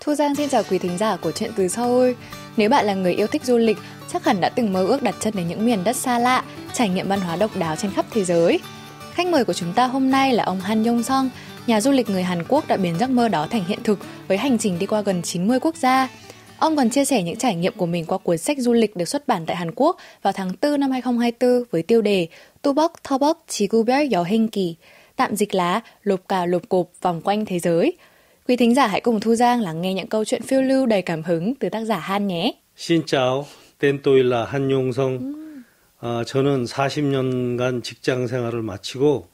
Thu Giang xin chào quý thính giả của Chuyện từ Seoul. Nếu bạn là người yêu thích du lịch, chắc hẳn đã từng mơ ước đặt chân đến những miền đất xa lạ, trải nghiệm văn hóa độc đáo trên khắp thế giới. Khách mời của chúng ta hôm nay là ông Han Yong-song, nhà du lịch người Hàn Quốc đã biến giấc mơ đó thành hiện thực với hành trình đi qua gần 90 quốc gia. Ông còn chia sẻ những trải nghiệm của mình qua cuốn sách du lịch được xuất bản tại Hàn Quốc vào tháng 4 năm 2024 với tiêu đề Tubok Tobok Jigubeol 여행기, tạm dịch là lục cà lục cộp vòng quanh thế giới. Quý thính giả hãy cùng Thu Giang lắng nghe những câu chuyện phiêu lưu đầy cảm hứng từ tác giả Han nhé. Xin chào, tên tôi là Han Yong-song. 저는 40년간 직장 생활을 마치고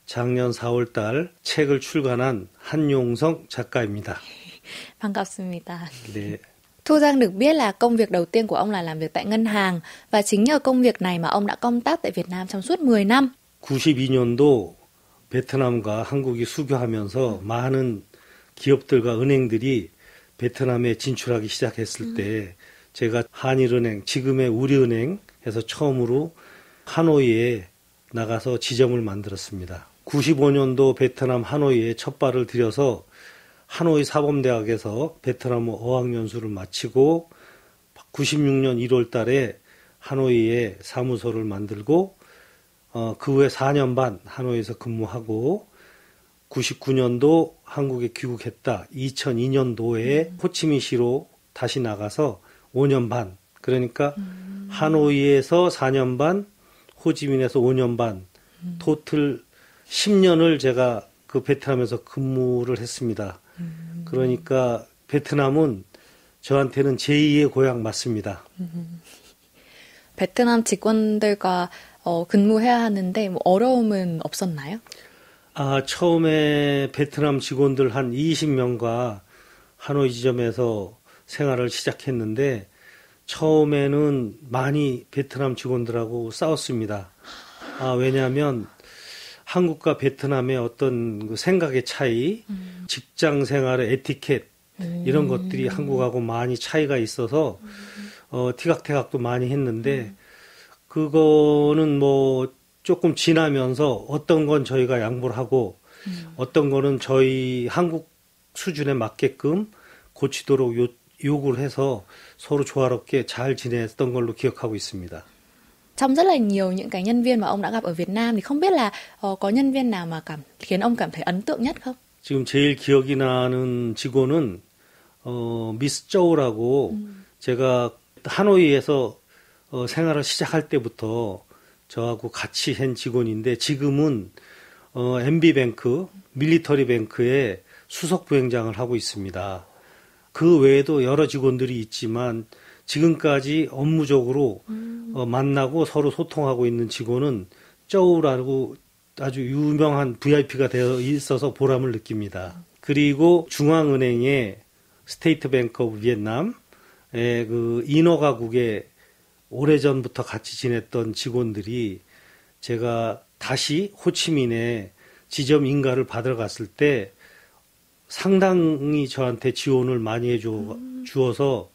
작년 4월 달 책을 출간한 한용성 작가입니다. 반갑습니다. 네. Thu Giang được biết là công việc đầu tiên của ông là làm việc tại ngân hàng và chính nhờ công việc này mà ông đã công tác tại Việt Nam trong suốt 10 năm. 92년도 베트남과 한국이 수교하면서 많은 기업들과 은행들이 베트남에 진출하기 시작했을 때 제가 한일은행, 지금의 우리은행에서 처음으로 하노이에 나가서 지점을 만들었습니다. 95년도 베트남 하노이에 첫 발을 들여서 하노이 사범대학에서 베트남어 어학연수를 마치고 96년 1월 달에 하노이에 사무소를 만들고 그 후에 4년 반 하노이에서 근무하고 99년도 한국에 귀국했다. 2002년도에 호치민시로 다시 나가서 5년 반. 그러니까 하노이에서 4년 반, 호치민에서 5년 반. 토틀 10년을 제가 그 베트남에서 근무를 했습니다. 그러니까 베트남은 저한테는 제2의 고향 맞습니다. 베트남 직원들과 근무해야 하는데 뭐 어려움은 없었나요? 처음에 베트남 직원들 한 20명과 하노이 지점에서 생활을 시작했는데 처음에는 많이 베트남 직원들하고 싸웠습니다. 왜냐하면 한국과 베트남의 어떤 그 생각의 차이, 직장 생활의 에티켓 이런 것들이 한국하고 많이 차이가 있어서 티각태각도 많이 했는데 그거는 뭐 조금 지나면서 어떤 건 저희가 양보를 하고 어떤 거는 저희 한국 수준에 맞게끔 고치도록 요구를 해서 서로 조화롭게 잘 지냈던 걸로 기억하고 있습니다. Trong rất là nhiều những cái nhân viên mà ông đã gặp ở Việt Nam thì không biết là có nhân viên nào mà khiến ông cảm thấy ấn tượng nhất không? 지금 제일 기억이 나는 직원은 미스 쪼우라고 제가 하노이에서 생활을 시작할 때부터 저하고 같이 한 직원인데 지금은 MB뱅크, 밀리터리뱅크의 수석 부행장을 하고 있습니다. 그 외에도 여러 직원들이 있지만 지금까지 업무적으로 만나고 서로 소통하고 있는 직원은 쪼우라고 아주 유명한 VIP가 되어 있어서 보람을 느낍니다. 그리고 중앙은행의 스테이트 뱅크 오브 비엔남의 그 인허가국의 오래전부터 같이 지냈던 직원들이 제가 다시 호치민에 지점 인가를 받으러 갔을 때 상당히 저한테 지원을 많이 주어서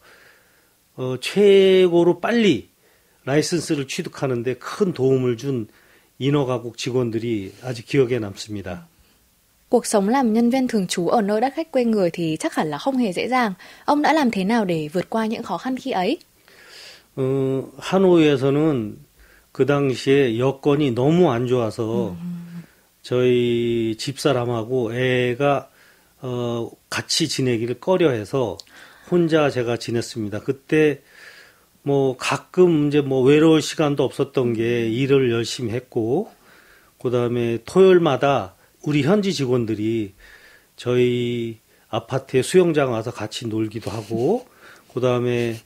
최고로 빨리 라이선스를 취득하는데 큰 도움을 준 인허가국 직원들이 아직 기억에 남습니다. Cuộc sống làm nhân viên thường trú ở nơi đất khách quê người thì chắc hẳn là không hề dễ dàng. Ông đã làm thế nào để vượt qua những khó khăn khi ấy? 하노이에서는 그 당시에 여건이 너무 안 좋아서 저희 집사람하고 애가 같이 지내기를 꺼려해서 혼자 제가 지냈습니다. 그때 뭐 가끔 이제 뭐 외로울 시간도 없었던 게 일을 열심히 했고 그다음에 토요일마다 우리 현지 직원들이 저희 아파트에 수영장 와서 같이 놀기도 하고 그다음에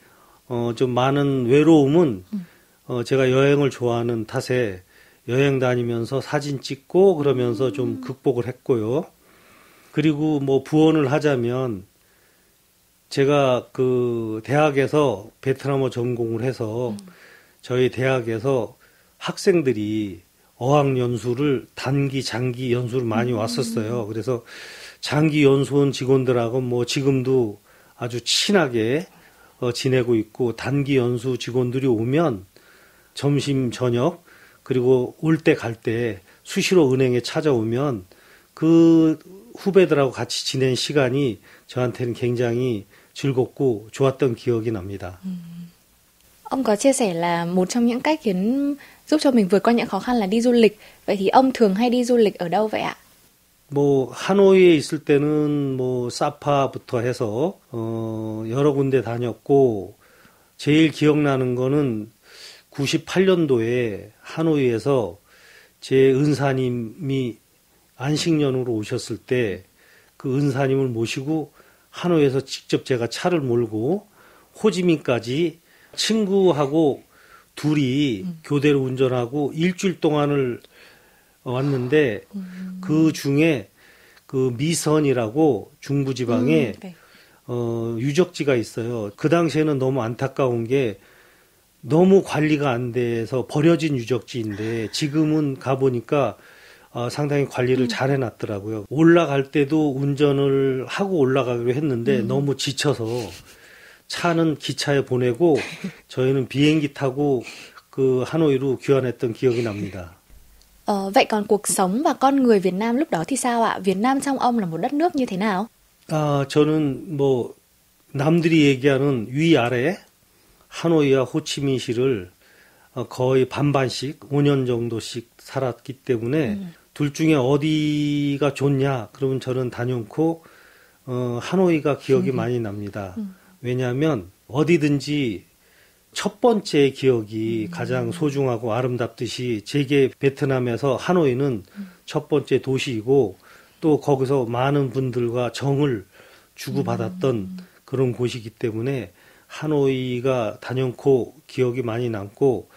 좀 많은 외로움은 제가 여행을 좋아하는 탓에 여행 다니면서 사진 찍고 그러면서 좀 극복을 했고요. 그리고 뭐 부언을 하자면 제가 그 대학에서 베트남어 전공을 해서 저희 대학에서 학생들이 어학연수를 단기, 장기 연수를 많이 왔었어요. 그래서 장기 연수 온 직원들하고 뭐 지금도 아주 친하게 지내고 있고 단기 연수 직원들이 오면 점심, 저녁 그리고 올 때 갈 때 수시로 은행에 찾아오면 그 후배들하고 같이 지낸 시간이 저한테는 굉장히 즐겁고 좋았던 기억이 납니다. Ông có chia sẻ là một trong những cách giúp cho mình vượt qua những khó khăn là đi du lịch. Vậy thì ông thường hay đi du lịch ở đâu vậy ạ? 뭐 하노이에 있을 때는 뭐 사파부터 해서 여러 군데 다녔고 제일 기억나는 거는 98년도에 하노이에서 제 은사님이 안식년으로 오셨을 때 그 은사님을 모시고 하노이에서 직접 제가 차를 몰고 호지민까지 친구하고 둘이 교대로 운전하고 일주일 동안을 왔는데 그 중에 그 미선이라고 중부지방에 네. 유적지가 있어요. 그 당시에는 너무 안타까운 게 너무 관리가 안 돼서 버려진 유적지인데 지금은 가보니까 상당히 관리를 잘 해놨더라고요. 올라갈 때도 운전을 하고 올라가기로 했는데 너무 지쳐서 차는 기차에 보내고 저희는 비행기 타고 그 하노이로 귀환했던 기억이 납니다. Vậy còn cuộc sống và con người Việt Nam lúc đó thì sao ạ? Việt Nam trong ông là một đất nước như thế nào? 저는 뭐 남들이 얘기하는 위아래 하노이와 호치민시를 거의 반반씩 5년 정도씩 살았기 때문에 둘 중에 어디가 좋냐? 그러면 저는 단연코 하노이가 기억이 많이 납니다. 왜냐하면 어디든지 첫 번째 기억이 가장 소중하고 아름답듯이 제게 베트남에서 하노이는 첫 번째 도시이고 또 거기서 많은 분들과 정을 주고받았던 그런 곳이기 때문에 하노이가 단연코 기억이 많이 남고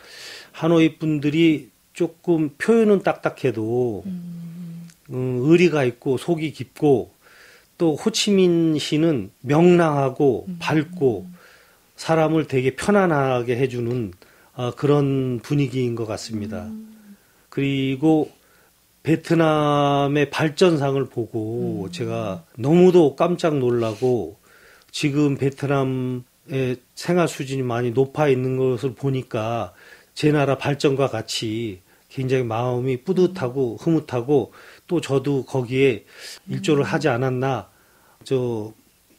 하노이 분들이 조금 표현은 딱딱해도 의리가 있고 속이 깊고 또 호치민시는 명랑하고 밝고 사람을 되게 편안하게 해주는 그런 분위기인 것 같습니다. 그리고 베트남의 발전상을 보고 제가 너무도 깜짝 놀라고 지금 베트남의 생활 수준이 많이 높아 있는 것을 보니까 제 나라 발전과 같이 굉장히 마음이 뿌듯하고 흐뭇하고 또 저도 거기에 일조를 하지 않았나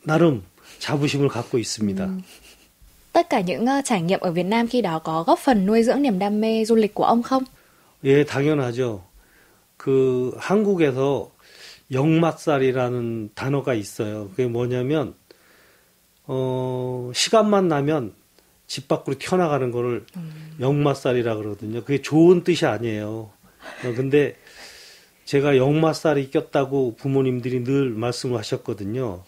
나름 자부심을 갖고 있습니다. Tất cả những trải nghiệm ở Việt Nam khi đó có góp phần nuôi dưỡng niềm đam mê du lịch của ông không? 예, 당연하죠. 그 한국에서 역맛살이라는 단어가 있어요. 그게 뭐냐면 시간만 나면 집 밖으로 튀어나가는 거를 역맛살이라 그러거든요. 그게 좋은 뜻이 아니에요. 근데 제가 역맛살이 꼈다고 부모님들이 늘 말씀을 하셨거든요.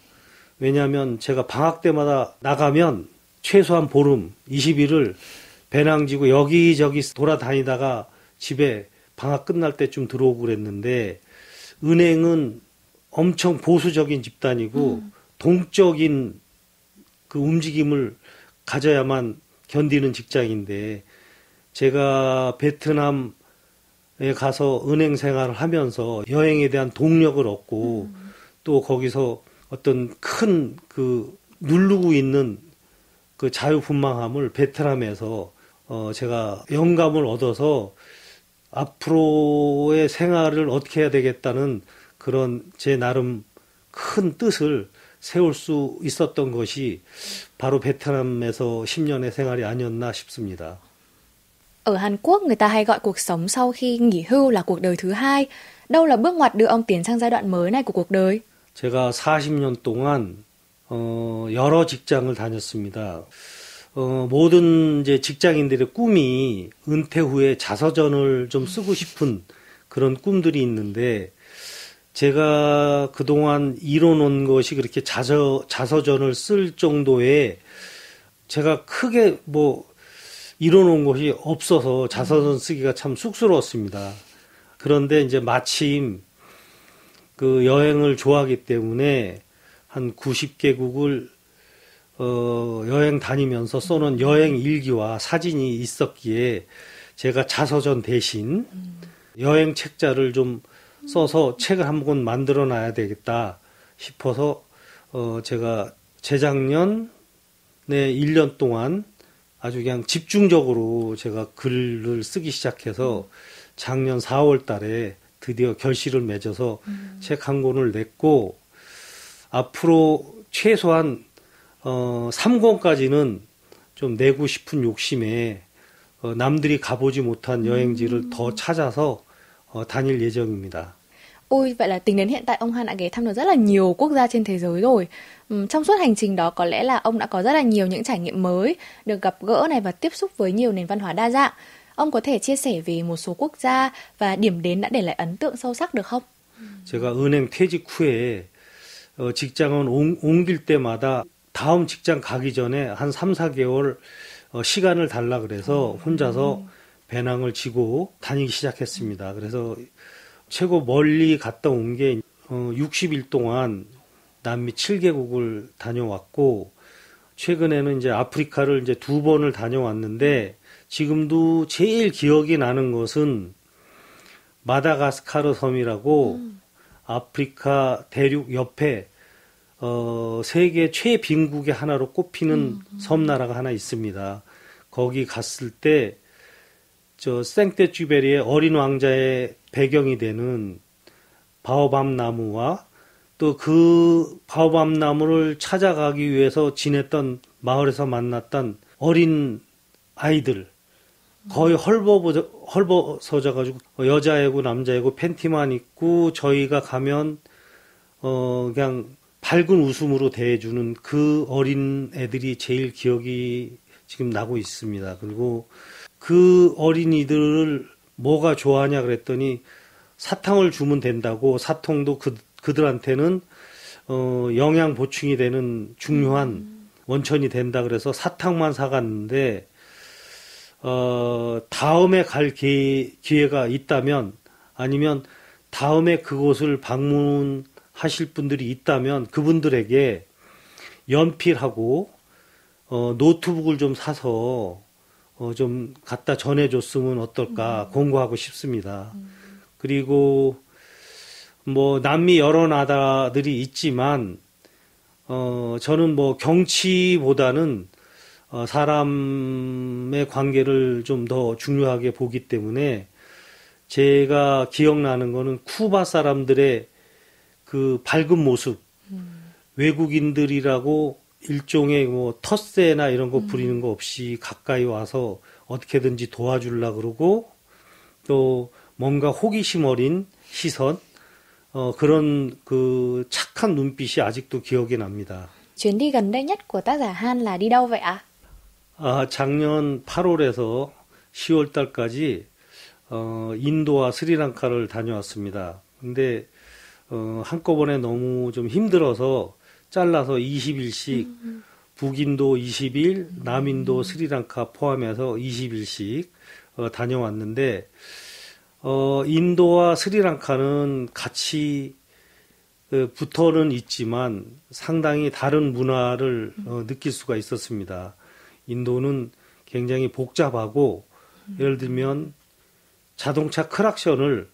왜냐하면 제가 방학 때마다 나가면 최소한 보름, 20일을 배낭지고 여기저기 돌아다니다가 집에 방학 끝날 때쯤 들어오고 그랬는데 은행은 엄청 보수적인 집단이고 동적인 그 움직임을 가져야만 견디는 직장인데 제가 베트남에 가서 은행 생활을 하면서 여행에 대한 동력을 얻고 또 거기서 어떤 큰 그 누르고 있는 그 자유분방함을 베트남에서 제가 영감을 얻어서 앞으로의 생활을 어떻게 해야 되겠다는 그런 제 나름 큰 뜻을 세울 수 있었던 것이 바로 베트남에서 10년의 생활이 아니었나 싶습니다. Ở Hàn Quốc người ta hay gọi cuộc sống sau khi nghỉ hưu là cuộc đời thứ hai. Đâu là bước ngoặt đưa ông tiến sang giai đoạn mới này của cuộc đời? 제가 40년 동안 여러 직장을 다녔습니다. 모든 이제 직장인들의 꿈이 은퇴 후에 자서전을 좀 쓰고 싶은 그런 꿈들이 있는데 제가 그동안 이뤄놓은 것이 그렇게 자서전을 쓸 정도의 제가 크게 뭐 이뤄놓은 것이 없어서 자서전 쓰기가 참 쑥스러웠습니다. 그런데 이제 마침 그 여행을 좋아하기 때문에 한 90개국을 여행 다니면서 써놓은 여행 일기와 사진이 있었기에 제가 자서전 대신 여행 책자를 좀 써서 책을 한 권 만들어 놔야 되겠다 싶어서 제가 재작년에 1년 동안 아주 그냥 집중적으로 제가 글을 쓰기 시작해서 작년 4월 달에 드디어 결실을 맺어서 책 한 권을 냈고 앞으로 최소한 3권까지는 좀 내고 싶은 욕심에 남들이 가보지 못한 여행지를 더 찾아서 다닐 예정입니다. Ôi, vậy là tính đến hiện tại ông Han đã ghé thăm được rất là nhiều quốc gia trên thế giới rồi. Trong suốt hành trình đó có lẽ là ông đã có rất là nhiều những trải nghiệm mới, được gặp gỡ này và tiếp xúc với nhiều nền văn hóa đa dạng. Ông có thể chia sẻ về một số quốc gia và điểm đến đã để lại ấn tượng sâu sắc được không? 제가 은행 퇴직 후에 직장을 옮길 때마다 다음 직장 가기 전에 한 3, 4개월 시간을 달라 그래서 혼자서 배낭을 지고 다니기 시작했습니다. 그래서 최고 멀리 갔다 온 게 60일 동안 남미 7개국을 다녀왔고 최근에는 이제 아프리카를 이제 2번을 다녀왔는데 지금도 제일 기억이 나는 것은 마다가스카르 섬이라고 아프리카 대륙 옆에 세계 최빈국의 하나로 꼽히는 섬나라가 하나 있습니다. 거기 갔을 때 저 생떼쥐베리의 어린 왕자의 배경이 되는 바오밥 나무와 또 그 바오밥 나무를 찾아가기 위해서 지냈던 마을에서 만났던 어린 아이들 거의 헐벗어져 가지고 여자애고 남자애고 팬티만 입고 저희가 가면 그냥 밝은 웃음으로 대해주는 그 어린 애들이 제일 기억이 지금 나고 있습니다. 그리고 그 어린이들을 뭐가 좋아하냐 그랬더니 사탕을 주면 된다고 사탕도 그들한테는 영양 보충이 되는 중요한 원천이 된다 그래서 사탕만 사갔는데 다음에 갈 기회가 있다면 아니면 다음에 그곳을 방문하실 분들이 있다면 그분들에게 연필하고 노트북을 좀 사서 좀 갖다 전해줬으면 어떨까 공고하고 싶습니다. 그리고 뭐 남미 여러 나라들이 있지만 저는 뭐 경치보다는 사람의 관계를 좀 더 중요하게 보기 때문에 제가 기억나는 거는 쿠바 사람들의 그 밝은 모습, 외국인들이라고 일종의 뭐 텃세나 이런 거 부리는 거 없이 가까이 와서 어떻게든지 도와주려고 그러고 또 뭔가 호기심 어린 시선, 그런 그 착한 눈빛이 아직도 기억이 납니다. Chuyến đi gần đây nhất của tác giả Han là đi đâu vậy ạ? 작년 8월에서 10월 달까지 인도와 스리랑카를 다녀왔습니다. 근데 한꺼번에 너무 좀 힘들어서 잘라서 20일씩 북인도 20일, 남인도 스리랑카 포함해서 20일씩 다녀왔는데 인도와 스리랑카는 같이 붙어는 있지만 상당히 다른 문화를 느낄 수가 있었습니다. 인도는 굉장히 복잡하고 예를 들면 자동차 크락션을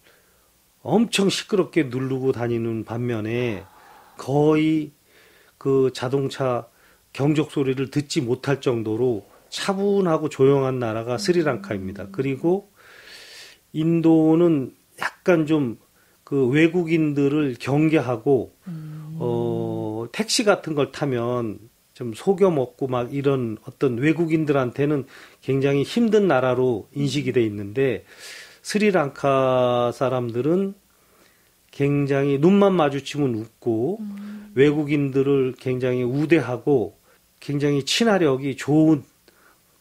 엄청 시끄럽게 누르고 다니는 반면에 거의 그 자동차 경적 소리를 듣지 못할 정도로 차분하고 조용한 나라가 스리랑카입니다. 그리고 인도는 약간 좀 그 외국인들을 경계하고 택시 같은 걸 타면 좀 속여 먹고 막 이런 어떤 외국인들한테는 굉장히 힘든 나라로 인식이 돼 있는데 스리랑카 사람들은 굉장히 눈만 마주치면 웃고 외국인들을 굉장히 우대하고 굉장히 친화력이 좋은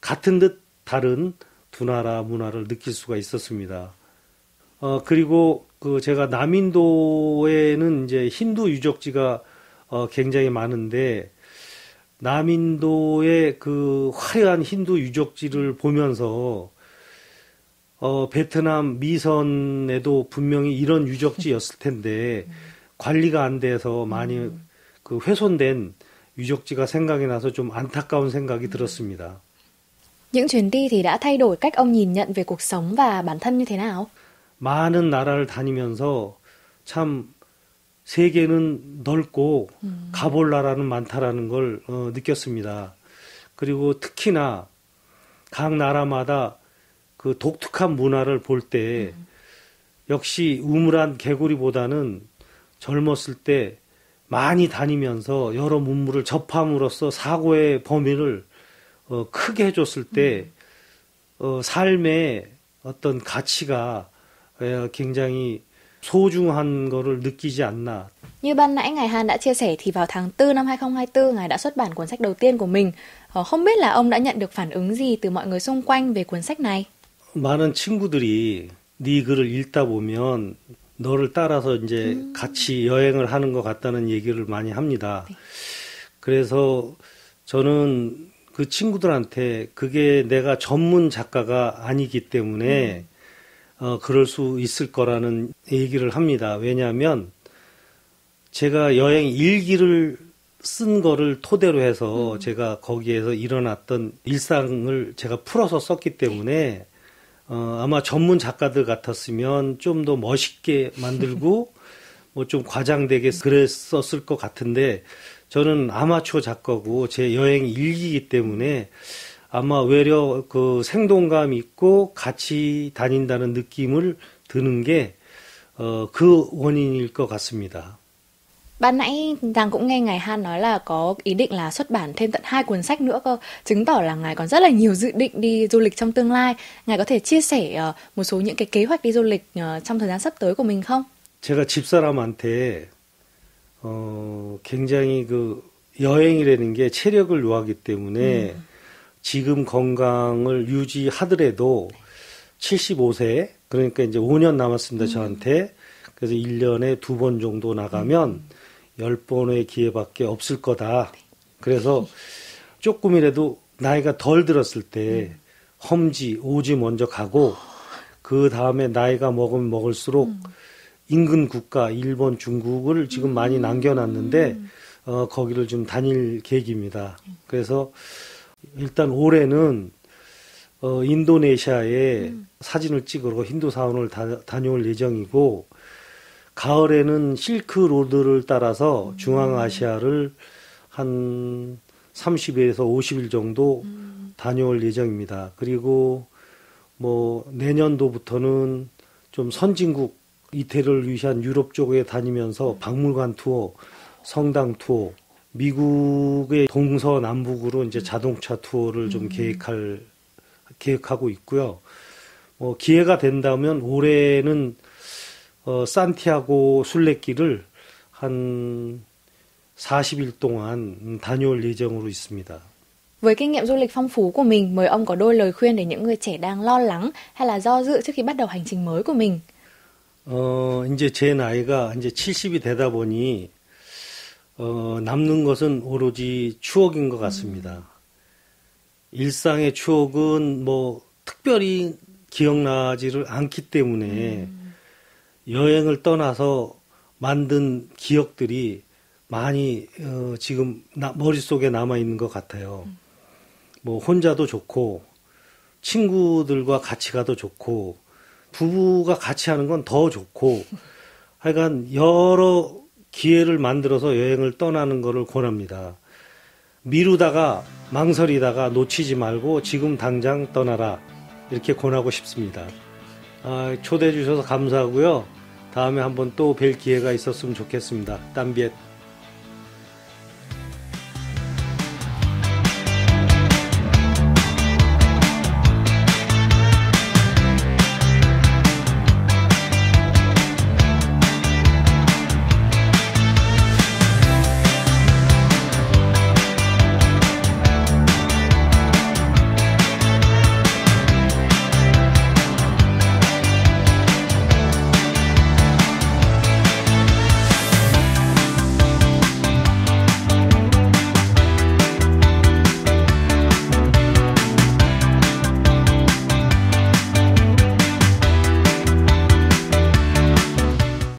같은 듯 다른 두 나라 문화를 느낄 수가 있었습니다. 그리고 그 제가 남인도에는 이제 힌두 유적지가 굉장히 많은데 남인도의 그 화려한 힌두 유적지를 보면서 베트남 미선에도 분명히 이런 유적지였을 텐데 관리가 안 돼서 많이 그 훼손된 유적지가 생각이 나서 좀 안타까운 생각이 들었습니다. Những chuyến đi thì đã thay đổi cách ông nhìn nhận về cuộc sống và bản thân như thế nào? 많은 나라를 다니면서 참 세계는 넓고 가볼 나라는 많다라는 걸 느꼈습니다. 그리고 특히나 각 나라마다 그 독특한 문화를 볼 때 역시 우물안 개구리보다는 젊었을 때 많이 다니면서 여러 문물을 접함으로써 사고의 범위를 크게 해줬을 때 삶의 어떤 가치가 굉장히 소중한 거를 느끼지 않나. Như ban nãy ngài Han đã chia sẻ thì vào tháng 4 năm 2024 ngài đã xuất bản cuốn sách đầu tiên của mình. Không biết là ông đã nhận được phản ứng gì từ mọi người xung quanh về cuốn sách này? 많은 친구들이 네 글을 읽다 보면 너를 따라서 이제 같이 여행을 하는 것 같다는 얘기를 많이 합니다. 네. 그래서 저는 그 친구들한테 그게 내가 전문 작가가 아니기 때문에 그럴 수 있을 거라는 얘기를 합니다. 왜냐하면 제가 여행 일기를 쓴 거를 토대로 해서 제가 거기에서 일어났던 일상을 제가 풀어서 썼기 때문에 아마 전문 작가들 같았으면 좀 더 멋있게 만들고 뭐 좀 과장되게 그랬었을 것 같은데 저는 아마추어 작가고 제 여행 일기이기 때문에 아마 외려 그 생동감 있고 같이 다닌다는 느낌을 드는 게 그 원인일 것 같습니다. Ban nãy Giang cũng nghe ngài Han nói là có ý định là xuất bản thêm tận 2 cuốn sách nữa cơ, chứng tỏ là ngài còn rất là nhiều dự định đi du lịch trong tương lai. Ngài có thể chia sẻ một số những cái kế hoạch đi du lịch trong thời gian sắp tới của mình không? 제가 집사람한테 굉장히 그 여행이라는 게 체력을 요하기 때문에 지금 건강을 유지하더라도 75세 그러니까 이제 5년 남았습니다. 저한테. 그래서 1년에 2번 정도 나가면 10번의 기회밖에 없을 거다. 그래서 조금이라도 나이가 덜 들었을 때 험지, 오지 먼저 가고 그 다음에 나이가 먹으면 먹을수록 인근 국가, 일본, 중국을 지금 많이 남겨놨는데 거기를 좀 다닐 계획입니다. 그래서 일단 올해는 인도네시아에 사진을 찍으러 힌두 사원을 다녀올 예정이고 가을에는 실크로드를 따라서 중앙아시아를 한 30일에서 50일 정도 다녀올 예정입니다. 그리고 뭐 내년도부터는 좀 선진국 이태리를 위한 유럽 쪽에 다니면서 박물관 투어, 성당 투어, 미국의 동서남북으로 이제 자동차 투어를 좀 계획하고 있고요. 기회가 된다면 올해는 산티아고 순례길을 한 40일 동안 다녀올 예정으로 있습니다. Với kinh nghiệm du lịch phong phú của mình, mời ông có đôi lời khuyên để những người trẻ đang lo lắng hay là do dự trước khi bắt đầu hành trình mới của mình. 이제 제 나이가 이제 70이 되다 보니 남는 것은 오로지 추억인 것 같습니다. 일상의 추억은 뭐 특별히 기억나지를 않기 때문에 여행을 떠나서 만든 기억들이 많이 지금 머릿속에 남아있는 것 같아요. 뭐 혼자도 좋고 친구들과 같이 가도 좋고 부부가 같이 하는 건 더 좋고 하여간 여러 기회를 만들어서 여행을 떠나는 것을 권합니다. 미루다가 망설이다가 놓치지 말고 지금 당장 떠나라 이렇게 권하고 싶습니다. 초대해 주셔서 감사하고요. 다음에 한번 또 뵐 기회가 있었으면 좋겠습니다. 땀비엣.